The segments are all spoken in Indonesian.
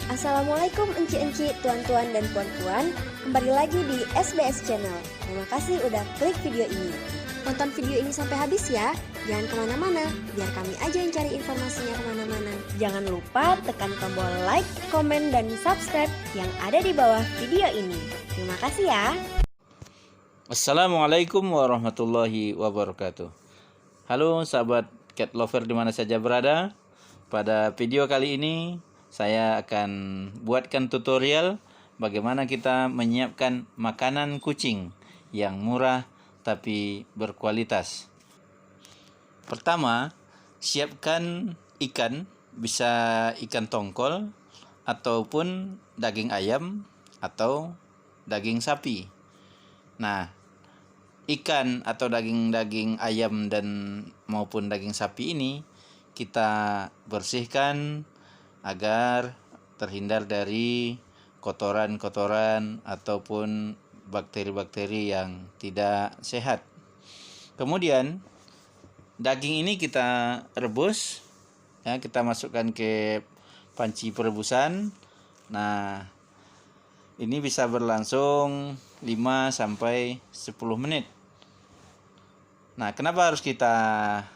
Assalamualaikum enci-enci, tuan-tuan dan puan-puan. Kembali lagi di SBS Channel. Terima kasih udah klik video ini. Tonton video ini sampai habis ya. Jangan kemana-mana, biar kami aja yang cari informasinya kemana-mana. Jangan lupa tekan tombol like, komen, dan subscribe yang ada di bawah video ini. Terima kasih ya. Assalamualaikum warahmatullahi wabarakatuh. Halo sahabat cat lover dimana saja berada. Pada video kali ini saya akan buatkan tutorial bagaimana kita menyiapkan makanan kucing yang murah tapi berkualitas. Pertama, siapkan ikan, bisa ikan tongkol ataupun daging ayam atau daging sapi. Nah, ikan atau daging ayam dan maupun daging sapi ini kita bersihkan agar terhindar dari kotoran-kotoran ataupun bakteri-bakteri yang tidak sehat. Kemudian daging ini kita rebus, ya, kita masukkan ke panci perebusan. Nah, ini bisa berlangsung 5 sampai 10 menit. Nah, kenapa harus kita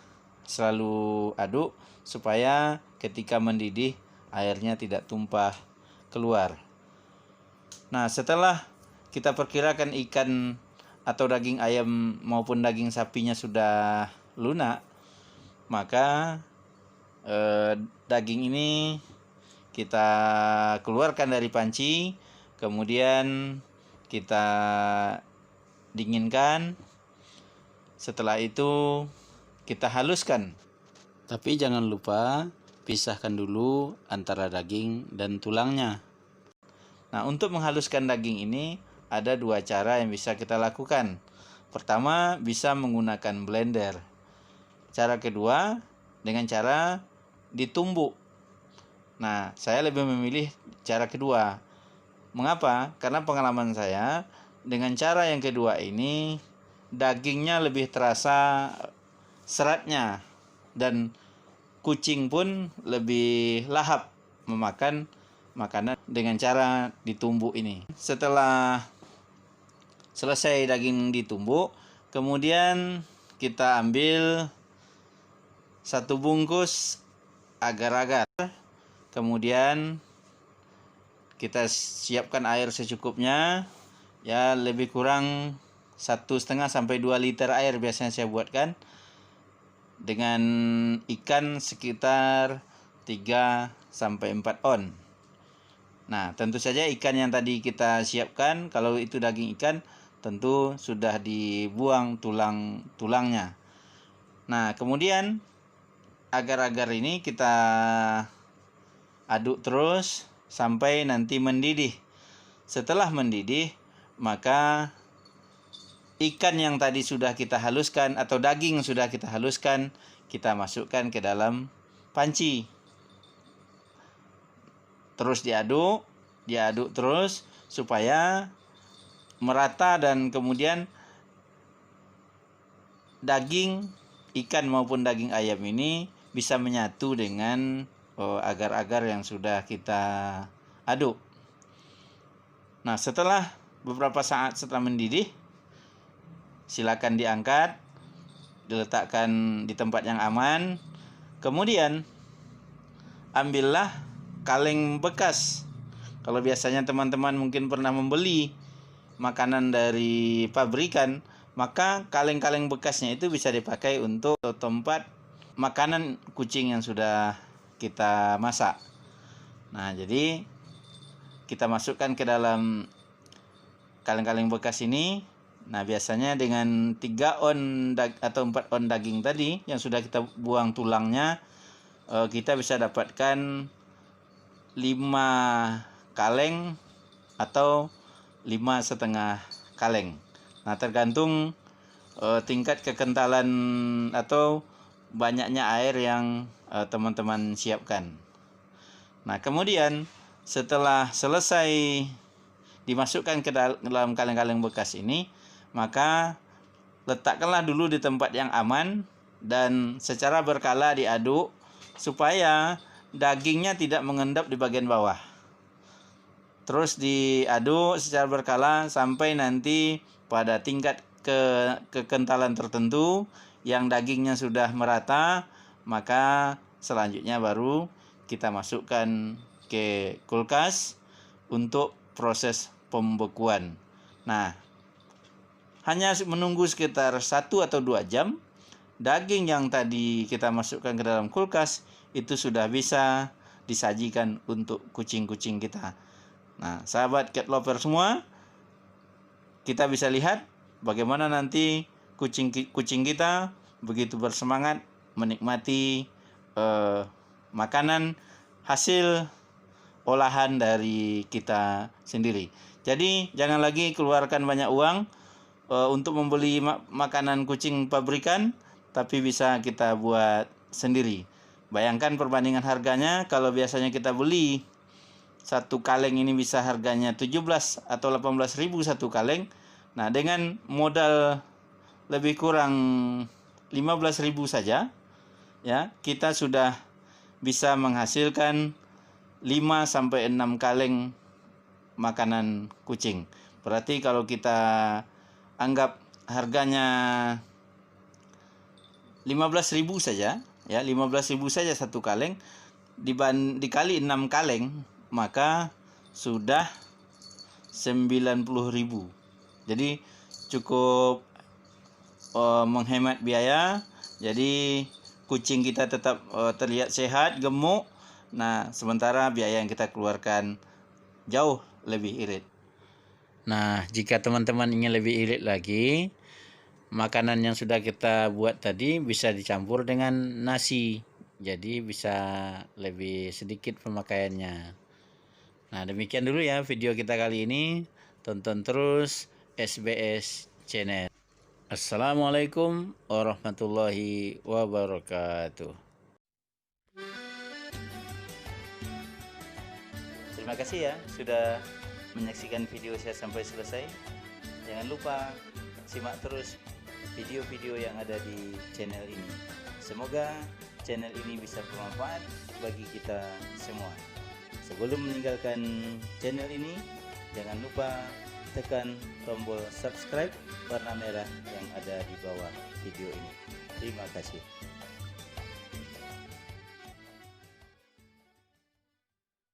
selalu aduk? Supaya ketika mendidih airnya tidak tumpah keluar. Nah, setelah kita perkirakan ikan atau daging ayam maupun daging sapinya sudah lunak, maka daging ini kita keluarkan dari panci, kemudian kita dinginkan. Setelah itu kita haluskan. Tapi jangan lupa pisahkan dulu antara daging dan tulangnya. Nah, untuk menghaluskan daging ini ada 2 cara yang bisa kita lakukan. Pertama, bisa menggunakan blender. Cara kedua, dengan cara ditumbuk. Nah, saya lebih memilih cara kedua. Mengapa? Karena pengalaman saya, dengan cara yang kedua ini dagingnya lebih terasa seratnya dan kucing pun lebih lahap memakan makanan dengan cara ditumbuk ini. Setelah selesai daging ditumbuk, kemudian kita ambil 1 bungkus agar-agar. Kemudian kita siapkan air secukupnya, ya lebih kurang 1,5 sampai 2 liter air biasanya saya buatkan, dengan ikan sekitar 3 sampai 4 on. Nah, tentu saja ikan yang tadi kita siapkan, kalau itu daging ikan tentu sudah dibuang tulangnya. Nah, kemudian agar-agar ini kita aduk terus sampai nanti mendidih. Setelah mendidih, maka ikan yang tadi sudah kita haluskan atau daging sudah kita haluskan, kita masukkan ke dalam panci. Terus diaduk terus supaya merata, dan kemudian daging ikan maupun daging ayam ini bisa menyatu dengan agar-agar yang sudah kita aduk. Nah, setelah beberapa saat setelah mendidih, silakan diangkat, diletakkan di tempat yang aman. Kemudian ambillah kaleng bekas. Kalau biasanya teman-teman mungkin pernah membeli makanan dari pabrikan, maka kaleng-kaleng bekasnya itu bisa dipakai untuk tempat makanan kucing yang sudah kita masak. Nah, jadi kita masukkan ke dalam kaleng-kaleng bekas ini. Nah, biasanya dengan 3 on atau 4 on daging tadi yang sudah kita buang tulangnya, kita bisa dapatkan 5 kaleng atau 5,5 kaleng. Nah, tergantung tingkat kekentalan atau banyaknya air yang teman-teman siapkan. Nah, kemudian setelah selesai dimasukkan ke dalam kaleng-kaleng bekas ini, maka letakkanlah dulu di tempat yang aman dan secara berkala diaduk supaya dagingnya tidak mengendap di bagian bawah. terus diaduk secara berkala sampai nanti pada tingkat kekentalan tertentu yang dagingnya sudah merata, maka selanjutnya baru kita masukkan ke kulkas untuk proses pembekuan. Nah, hanya menunggu sekitar 1 atau 2 jam, daging yang tadi kita masukkan ke dalam kulkas itu sudah bisa disajikan untuk kucing-kucing kita. Nah, sahabat cat lover semua, kita bisa lihat bagaimana nanti kucing kita begitu bersemangat menikmati makanan hasil olahan dari kita sendiri. Jadi jangan lagi keluarkan banyak uang untuk membeli makanan kucing pabrikan, tapi bisa kita buat sendiri. Bayangkan perbandingan harganya, kalau biasanya kita beli satu kaleng ini bisa harganya 17 atau 18 ribu satu kaleng. Nah, dengan modal lebih kurang 15 ribu saja, ya, kita sudah bisa menghasilkan 5 sampai 6 kaleng makanan kucing. Berarti kalau kita anggap harganya 15 ribu saja, ya, 15 ribu saja satu kaleng, dikali 6 kaleng, maka sudah 90 ribu. Jadi cukup menghemat biaya. Jadi kucing kita tetap terlihat sehat, gemuk. Nah, sementara biaya yang kita keluarkan jauh lebih irit. Nah, jika teman-teman ingin lebih irit lagi, makanan yang sudah kita buat tadi bisa dicampur dengan nasi. Jadi bisa lebih sedikit pemakaiannya. Nah, demikian dulu ya video kita kali ini. Tonton terus SBS Channel. Assalamualaikum warahmatullahi wabarakatuh. Terima kasih ya sudah menyaksikan video saya sampai selesai. Jangan lupa simak terus video-video yang ada di channel ini. Semoga channel ini bisa bermanfaat bagi kita semua. Sebelum meninggalkan channel ini, jangan lupa tekan tombol subscribe warna merah yang ada di bawah video ini. Terima kasih.